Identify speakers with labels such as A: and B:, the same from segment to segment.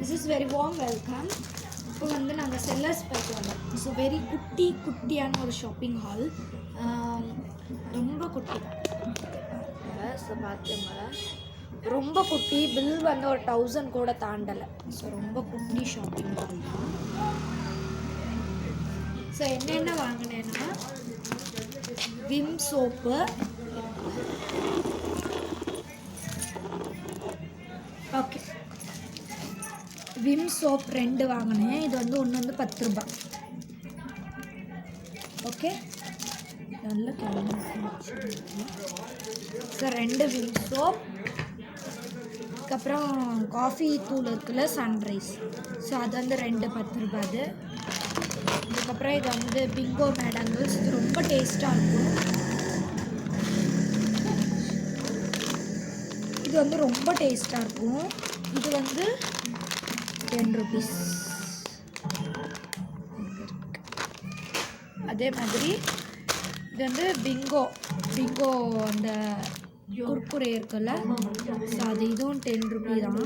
A: This is very warm welcome. இப்போ வந்து நாங்கள் செல்லர்ஸ் போயிட்டு வந்தோம். ஸோ வெரி குட்டியான ஒரு ஷாப்பிங் ஹால், ரொம்ப குட்டி. ஸோ பார்த்துங்களா, ரொம்ப குட்டி. பில் வந்து ஒரு 1000 கூட தாண்டலை. ஸோ ரொம்ப குட்டி ஷாப்பிங் மால் தான். ஸோ என்னென்ன வாங்கினேன்னா, Vim soap, okay Vim soap 2 வாங்கினேன். இது வந்து ஒன்று வந்து 10 ரூபாய். ஓகே, நல்ல கிளம்பி. So 2 Vim soap. அதுக்கப்புறம் காஃபி தூள் இருக்குல்ல, சன்ரைஸ். ஸோ அது வந்து 2 10 ரூபாய் அது. அதுக்கப்புறம் இது வந்து பிங்கோ மேடங்கிள்ஸ். இது ரொம்ப டேஸ்ட்டாக இருக்கும். இது வந்து ரொம்ப டேஸ்ட்டாக இருக்கும். இது வந்து 10 ரூபீஸ். அதே மாதிரி இது வந்து பிங்கோ அந்த குர்குரே இருக்குல்ல, ஸோ அது இதுவும் 10 ரூபீ தான்.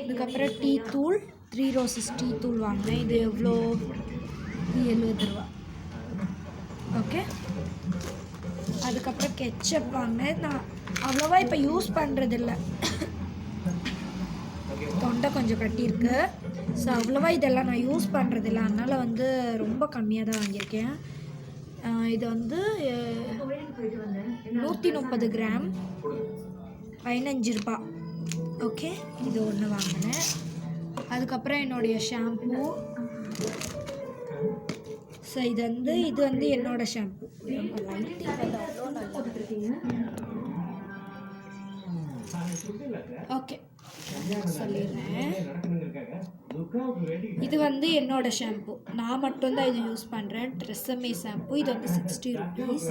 A: இதுக்கப்புறம் டீ தூள், 3 ரோசஸ் டீ தூள் வாங்கினேன். இது எவ்வளோ? 70 ரூபா. ஓகே, அதுக்கப்புறம் கெச்சப் வாங்கினேன். நான் அவ்வளோவா இப்போ யூஸ் பண்ணுறதில்ல, தொண்டை கொஞ்சம் கட்டியிருக்கு. ஸோ அவ்வளோவா இதெல்லாம் நான் யூஸ் பண்ணுறதில்ல, அதனால் வந்து ரொம்ப கம்மியாக தான் வாங்கியிருக்கேன். இது வந்து 130 கிராம், 15 ரூபா. ஓகே, இது ஒன்று வாங்கினேன். அதுக்கப்புறம் என்னுடைய ஷாம்பூ. ஸோ இது வந்து என்னோடய ஷாம்பூ. ஓகே, சொல்லிடுறேன். இது வந்து என்னோட ஷாம்பு. நான் மட்டும்தான் இது யூஸ் பண்ணுறேன். ட்ரெஸ்ஸமே ஷாம்பு. இது வந்து 60 ரூபீஸ்.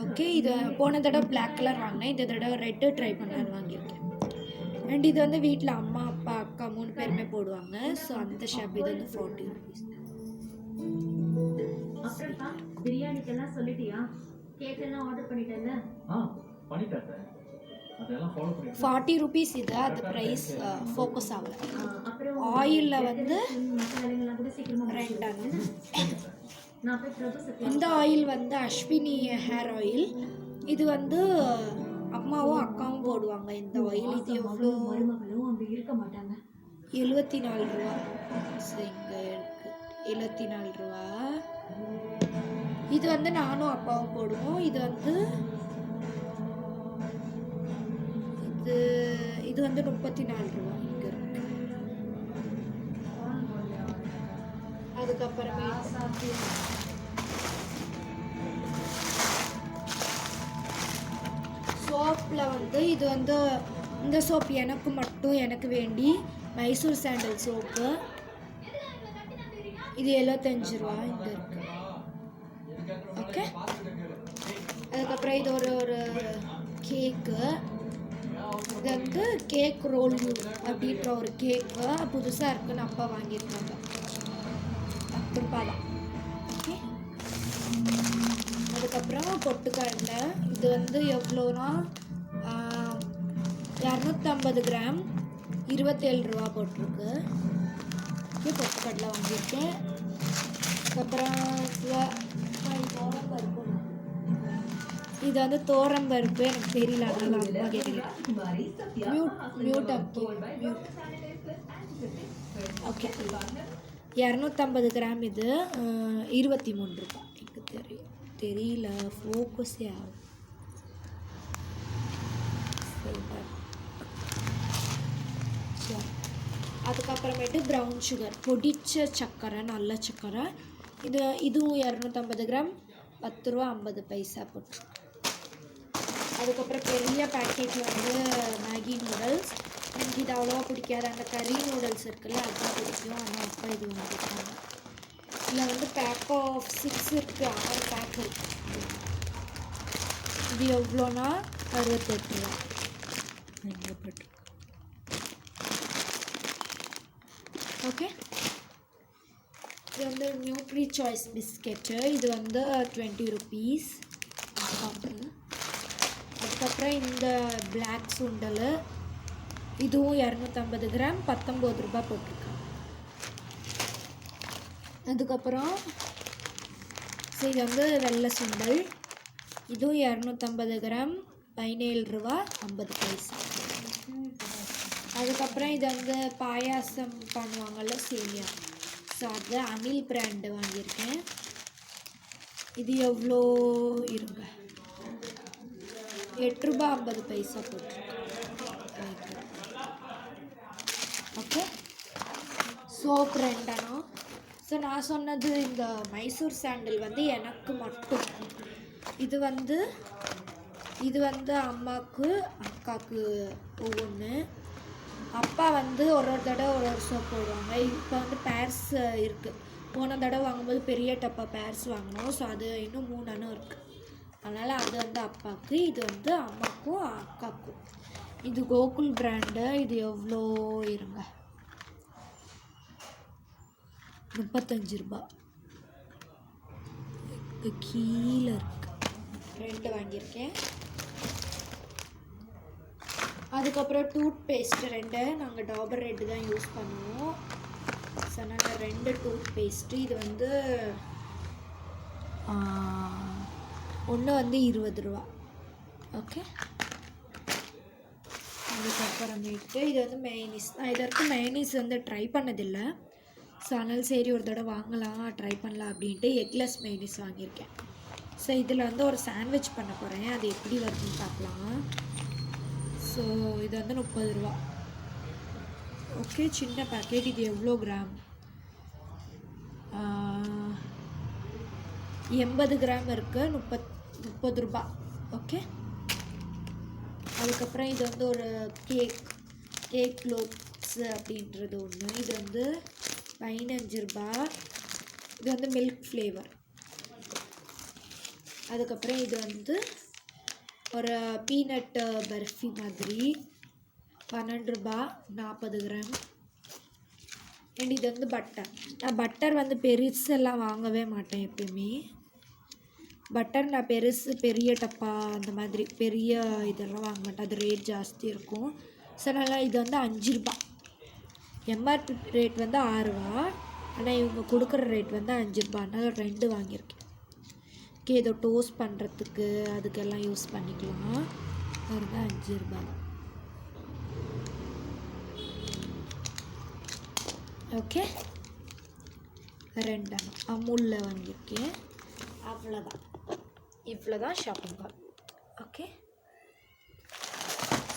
A: ஓகே, இது போன தடவை பிளாக் கலர் வாங்கினேன். இந்த தடவை ரெட்டு ட்ரை பண்ணலான்னு வாங்கியிருக்கேன். அண்ட் இது வந்து வீட்டில் அம்மா அப்பா அக்கா 3 பேருமே போடுவாங்க. ஸோ அந்த ஷாம்பு இது வந்து 40 ரூபீஸ்.
B: பிரியாணிக்கெல்லாம் சொல்லிட்டியா? கேக் எல்லாம் ஆர்டர் பண்ணிட்டேன்ல?
C: பண்ணிட்டேன்.
A: 40 ரூபீஸ். இது அது ப்ரைஸ் ஃபோக்கஸ் ஆகலை. ஆயிலில் வந்து 2. இந்த ஆயில் வந்து அஸ்வினி ஹேர் ஆயில். இது வந்து அம்மாவும் அக்காவும் போடுவாங்க இந்த ஆயில். இது எவ்வளோ? 74 ரூபா. இங்கே இருக்குது 74 ரூபா. இது வந்து நானும் அப்பாவும் போடுவோம். இது வந்து 34 ரூபா இங்கே இருக்கு. அதுக்கப்புறமே சோப்பில் வந்து இது வந்து இந்த சோப் எனக்கு வேண்டி மைசூர் சாண்டல் சோப்பு. இது 75 ரூபா இங்கே இருக்கு. ஓகே, அதுக்கப்புறம் இது ஒரு கேக்கு. இது வந்து கேக் ரோல் அப்படின்ற ஒரு கேக்கு புதுசாக இருக்குன்னு அப்பா வாங்கியிருக்காங்க. 10 ரூபாய் தான். ஓகே, அதுக்கப்புறம் பொட்டுக்கடலை. இது வந்து எவ்வளோனா 250 கிராம் 27 ரூபா போட்டிருக்கு. ஓகே, பொட்டுக்கடலை வாங்கியிருக்கேன். அதுக்கப்புறம் இது வந்து தோரம்பருப்பு. எனக்கு தெரியல, அதனால அம்மா கேட்குறேன். மியூட். Okay, 250 gram. இது 23 ரூபா. எனக்கு தெரியல, ஃபோக்கஸே ஆகும். அதுக்கப்புறமேட்டு ப்ரௌன் சுகர், பொடிச்ச சர்க்கரை, நல்ல சர்க்கரை. இதுவும் 250 கிராம் 10 ரூபா 50 பைசா போட்டிருக்கு. அதுக்கப்புறம் பெரிய பேக்கெட்டில் வந்து மேகி நூடுல்ஸ். எனக்கு இது அவ்வளோவா பிடிக்காது. அந்த கறி நூடுல்ஸ் இருக்குல்ல, அதுதான் பிடிக்கும். ஆனால் அப்பா இது வாங்கிட்டாங்க. இதில் வந்து பேக் ஆஃப் 6 இருக்குது, 6 பேக் இருக்குது. இது எவ்வளோனா 68 ரூபா இங்கே போட்டிருக்கு. ஓகே, இது வந்து நியூட்ரி சாய்ஸ் பிஸ்கெட்டு. இது வந்து 20 ரூபீஸ். அதுக்கப்புறம் இந்த பிளாக் சுண்டல் இதுவும் 250 கிராம் 19 ரூபாய் போட்டிருக்காங்க. அதுக்கப்புறம் இது வந்து வெள்ளை சுண்டல், இதுவும் 250 கிராம் 17 ரூபா 50 பைசா. அதுக்கப்புறம் இது வந்து பாயாசம் பண்ணுவாங்கள்ல சேமியா, ஸோ அது அனில் பிராண்டு வாங்கியிருக்கேன். இது எவ்வளோ இருங்க, 8 ரூபா 50 பைசா போட்டிருக்கேன். Okay, soap 2 anna. ஸோ நான் சொன்னது இந்த மைசூர் சாண்டில் வந்து எனக்கு மட்டும். இது வந்து அம்மாவுக்கு அக்காவுக்கு ஒவ்வொன்று. அப்பா வந்து ஒரு தடவை ஒரு சோப் போடுவாங்க. இப்போ வந்து பேர்ஸ் இருக்குது. போன தடவை வாங்கும்போது பெரிய டப்பா பேர்ஸ் வாங்கினோம். ஸோ அது இன்னும் 3 அணம் இருக்குது. அதனால் அது வந்து அப்பாவுக்கு, இது வந்து அம்மாவுக்கும் அக்காவுக்கும். இது கோகுல் பிராண்டு. இது எவ்வளோ இருங்க, 35 ரூபா. கீழே இருக்கு. 2 வாங்கியிருக்கேன். அதுக்கப்புறம் டூத் பேஸ்ட் 2. நாங்கள் டாபர் ரெட்டு தான் யூஸ் பண்ணுவோம். ஸோ அதனால் 2 டூத் பேஸ்ட்டு. இது வந்து ஒன்று வந்து 20 ரூபா. ஓகே, அதுக்கப்புறமேட்டு இது வந்து மைனீஸ். நான் இது வரைக்கும் மைனீஸ் வந்து ட்ரை பண்ணதில்லை. ஸோ அதனால் சரி ஒரு தடவை வாங்கலாம், ட்ரை பண்ணலாம் அப்படின்ட்டு எக்லெஸ் மைனீஸ் வாங்கியிருக்கேன். ஸோ இதில் வந்து ஒரு சாண்ட்விச் பண்ண போகிறேன். அது எப்படி வருதுன்னு பார்க்கலாம். ஸோ இது வந்து 30 ரூபா. ஓகே, சின்ன பேக்கெட். இது எவ்வளோ கிராம், 80 கிராம் இருக்குது. 30 ரூபா. ஓகே, அதுக்கப்புறம் இது வந்து ஒரு கேக் லோப்ஸ் அப்படின்றது ஒன்று. இது வந்து 15 ரூபா. இது வந்து மில்க் ஃப்ளேவர். அதுக்கப்புறம் இது வந்து ஒரு பீனட் பர்ஃபி மாதிரி 12 ரூபா 40 கிராம். அண்ட் இது வந்து பட்டர். நான் பட்டர் வந்து பெருசெல்லாம் வாங்கவே மாட்டேன் எப்பயுமே. பட்டர் நான் பெரிய டப்பா அந்த மாதிரி பெரிய இதெல்லாம் வாங்க மாட்டேன், அது ரேட் ஜாஸ்தி இருக்கும். ஸோ அதனால் இது வந்து 5 ரூபா. எம்ஆர்பி ரேட் வந்து 6 ரூபா, ஆனால் இவங்க கொடுக்குற ரேட் வந்து 5 ரூபா. அதனால் 2 வாங்கியிருக்கேன். ஓகே, இதை டோஸ்ட் பண்ணுறதுக்கு அதுக்கெல்லாம் யூஸ் பண்ணிக்கலாம். பாருங்க, 5 ரூபா. ஓகே, 2 அமுலில் வாங்கியிருக்கேன். அவ்வளோதான், இவ்வளோ தான் ஷாப்பிங் கார்ட். ஓகே,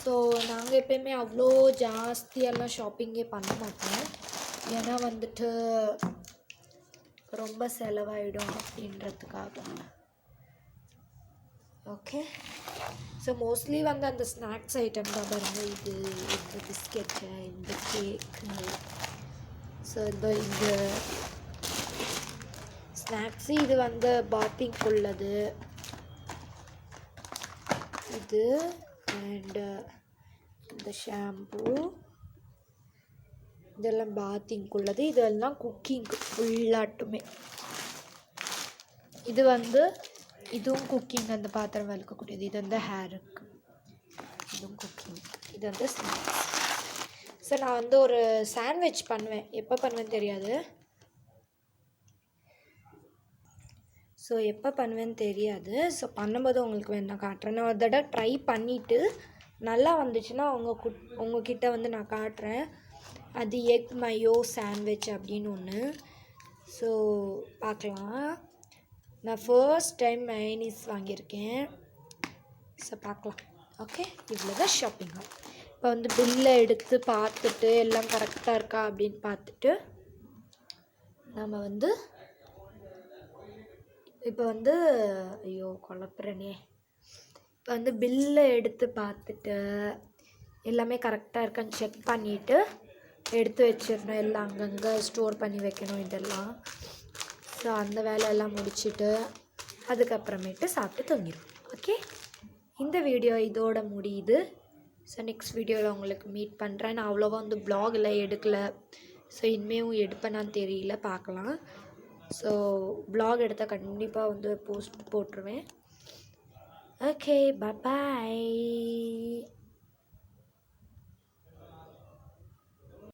A: ஸோ நாங்கள் எப்போயுமே அவ்வளோ ஜாஸ்தியெல்லாம் ஷாப்பிங்கே பண்ண மாட்டோம். ஏன்னா வந்துட்டு ரொம்ப செலவாயிடும் அப்படின்றதுக்காக. ஓகே, ஸோ மோஸ்ட்லி வந்து அந்த ஸ்நாக்ஸ் ஐட்டம் தான் பாருங்க. இந்த பிஸ்கெட்டு, இந்த கேக்கு, ஸோ இந்த ஸ்நாக்ஸு. இது வந்து பாத்திங் உள்ளது இது. அண்டு இந்த ஷாம்பூ இதெல்லாம் பாத்திங் உள்ளது. இதெல்லாம் குக்கிங் ஃபுல்லாட்டுமே. இது வந்து இதுவும் குக்கிங், அந்த பாத்திரம் வளர்க்கக்கூடியது. இது வந்து ஹேருக்கு, இதுவும் குக்கிங். இது வந்து ஸ்நாக்ஸ். ஸோ நான் வந்து ஒரு சாண்ட்விச் பண்ணுவேன். எப்போ பண்ணுவேன்னு தெரியாது. ஸோ பண்ணும்போது உங்களுக்கு வேணா காட்டுறேன். நான் ஒரு தடவை ட்ரை பண்ணிவிட்டு நல்லா வந்துச்சுன்னா உங்ககிட்ட வந்து நான் காட்டுறேன். அது எக் மயோ சாண்ட்விச் அப்படின்னு ஒன்று. ஸோ பார்க்கலாம். நான் ஃபர்ஸ்ட் டைம் மைனீஸ் வாங்கியிருக்கேன். ஸோ பார்க்கலாம். ஓகே, இவ்வளோ தான் ஷாப்பிங். இப்போ வந்து பில்லை எடுத்து பார்த்துட்டு எல்லாம் கரெக்டாக இருக்கா அப்படின்னு பார்த்துட்டு நம்ம வந்து இப்போ வந்து குழப்புறேனே. இப்போ வந்து பில்லை எடுத்து பார்த்துட்டு எல்லாமே கரெக்டாக இருக்கான்னு செக் பண்ணிவிட்டு எடுத்து வச்சிடணும். எல்லாம் அங்கங்கே ஸ்டோர் பண்ணி வைக்கணும் இதெல்லாம். ஸோ அந்த வேலையெல்லாம் முடிச்சுட்டு அதுக்கப்புறமேட்டு சாப்பிட்டு தூங்கிடும். ஓகே, இந்த வீடியோ இதோட முடியுது. ஸோ நெக்ஸ்ட் வீடியோவில் உங்களுக்கு மீட் பண்ணுறேன். நான் அவ்வளோவா வந்து ப்ளாகில் எடுக்கலை. ஸோ இனிமேவும் எடுப்பேனான்னு தெரியல, பார்க்கலாம். ஸோ ப்ளாக் எடுத்தால் கண்டிப்பாக வந்து போஸ்ட் போட்டுருவேன். ஓகே, பாய்.